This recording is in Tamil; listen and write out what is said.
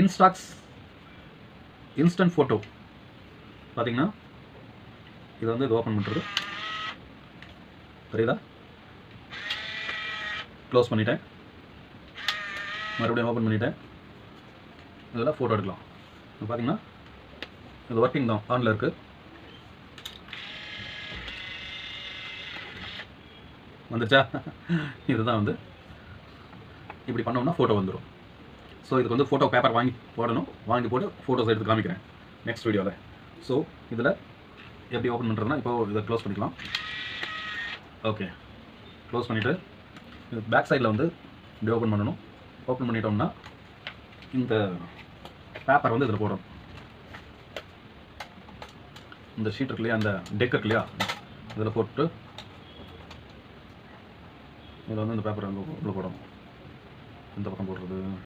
இன்ஸ்டாக்ஸ் இன்ஸ்டன்ட் ஃபோட்டோ பார்த்தீங்கன்னா இது வந்து இது ஓப்பன் பண்ணுறது தெரியுதா? க்ளோஸ் பண்ணிட்டேன், மறுபடியும் ஓப்பன் பண்ணிட்டேன். இதெல்லாம் ஃபோட்டோ எடுக்கலாம். இப்போ பார்த்தீங்கன்னா இது ஒர்க்கிங் தான், ஆனில் இருக்குது. வந்துச்சா? இதுதான் வந்து இப்படி பண்ணோம்னா ஃபோட்டோ வந்துடும். ஸோ இதுக்கு வந்து ஃபோட்டோ பேப்பர் வாங்கி போடணும், வாங்கி போட்டு ஃபோட்டோஸ் எடுத்து காமிக்கிறேன் நெக்ஸ்ட் வீடியோவில். ஸோ இதில் எப்படி ஓப்பன் பண்ணுறதுனா இப்போ இதை க்ளோஸ் பண்ணிக்கலாம். ஓகே, க்ளோஸ் பண்ணிவிட்டு இது பேக் சைடில் வந்து இப்படி ஓப்பன் பண்ணணும். ஓப்பன் பண்ணிட்டோம்னா இந்த பேப்பர் வந்து இதில் போடணும். இந்த ஷீட் இருக்கு இல்லையா, அந்த டெக் இருக்கு இல்லையா, இதில் போட்டு இதில் வந்து இந்த பேப்பர் வந்து உள்ள போடணும். இந்த பக்கம் போடுறது